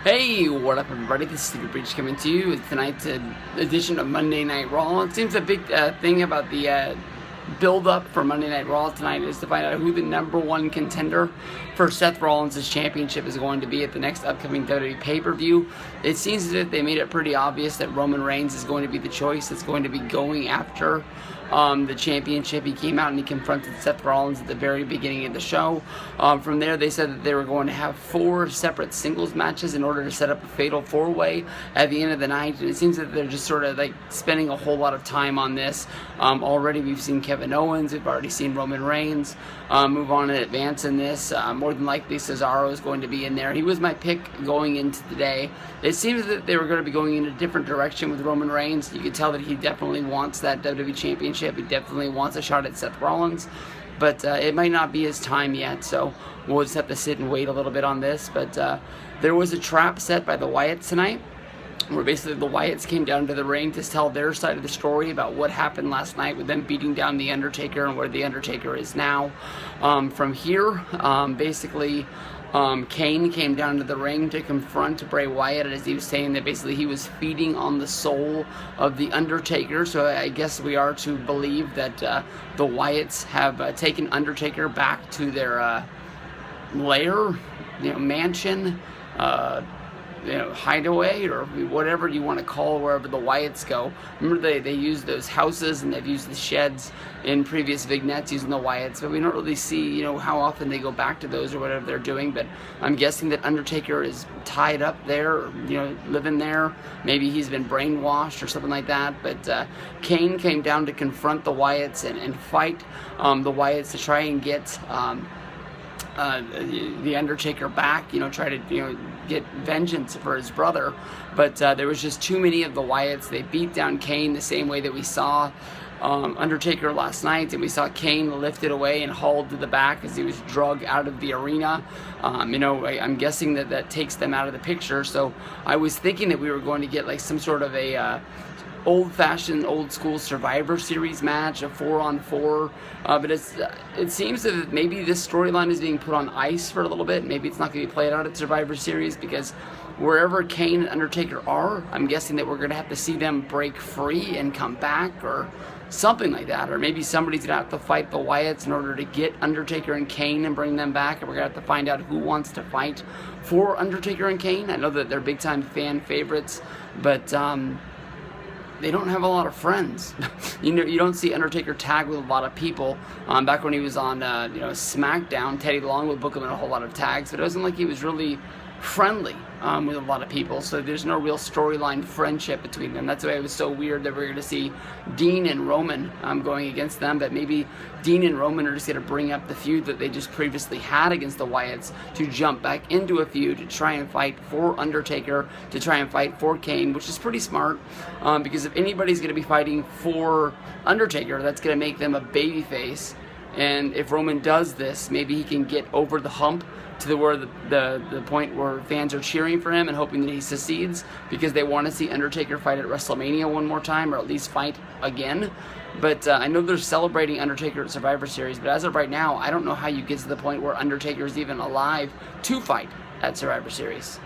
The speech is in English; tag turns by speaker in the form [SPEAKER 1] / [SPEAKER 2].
[SPEAKER 1] Hey, what up everybody, this is Steve Breach coming to you with tonight's edition of Monday Night Raw. It seems a big thing about the build-up for Monday Night Raw tonight is to find out who the #1 contender for Seth Rollins' championship is going to be at the next upcoming WWE pay-per-view. It seems as if they made it pretty obvious that Roman Reigns is going to be the choice that's going to be going after the championship. He came out and he confronted Seth Rollins at the very beginning of the show. From there, they said that they were going to have 4 separate singles matches in order to set up a fatal 4-way at the end of the night. And it seems that they're just sort of like spending a whole lot of time on this. Already we've seen Kevin Owens, we've already seen Roman Reigns move on and advance in this. More than likely Cesaro is going to be in there. He was my pick going into the day. It seems that they were going to be going in a different direction with Roman Reigns. You could tell that he definitely wants that WWE Championship. He definitely wants a shot at Seth Rollins, but it might not be his time yet, so we'll just have to sit and wait a little bit on this. But there was a trap set by the Wyatts tonight, where basically the Wyatts came down to the ring to tell their side of the story about what happened last night with them beating down The Undertaker and where The Undertaker is now. From here, basically, Kane came down to the ring to confront Bray Wyatt, as he was saying that basically he was feeding on the soul of The Undertaker. So I guess we are to believe that the Wyatts have taken Undertaker back to their lair, mansion, hideaway, or whatever you want to call wherever the Wyatts go. Remember they used those houses and they've used the sheds in previous vignettes using the Wyatts, but we don't really see how often they go back to those or whatever they're doing. But I'm guessing that Undertaker is tied up there, living there. Maybe he's been brainwashed or something like that. But Kane came down to confront the Wyatts and fight the Wyatts to try and get the Undertaker back, try to get vengeance for his brother. But there was just too many of the Wyatts. They beat down Kane the same way that we saw Undertaker last night, and we saw Kane lifted away and hauled to the back as he was dragged out of the arena. I'm guessing that takes them out of the picture. So I was thinking that we were going to get like some sort of a old-fashioned, old-school Survivor Series match, a 4-on-4, but it seems that maybe this storyline is being put on ice for a little bit. Maybe it's not going to be played out at Survivor Series, because wherever Kane and Undertaker are, I'm guessing that we're going to have to see them break free and come back, or something like that. Or maybe somebody's going to have to fight the Wyatts in order to get Undertaker and Kane and bring them back, and we're going to have to find out who wants to fight for Undertaker and Kane. I know that they're big-time fan favorites, but they don't have a lot of friends. You don't see Undertaker tag with a lot of people. Back when he was on SmackDown, Teddy Long would book him in a whole lot of tags, but it wasn't like he was really friendly with a lot of people. So there's no real storyline friendship between them. That's why it was so weird that we're going to see Dean and Roman going against them. But maybe Dean and Roman are just going to bring up the feud that they just previously had against the Wyatts to jump back into a feud to try and fight for Undertaker, to try and fight for Kane, which is pretty smart, because if anybody's going to be fighting for Undertaker, that's going to make them a babyface. And if Roman does this, maybe he can get over the hump to where the point where fans are cheering for him and hoping that he succeeds, because they want to see Undertaker fight at WrestleMania one more time, or at least fight again. But I know they're celebrating Undertaker at Survivor Series, but as of right now, I don't know how you get to the point where Undertaker is even alive to fight at Survivor Series.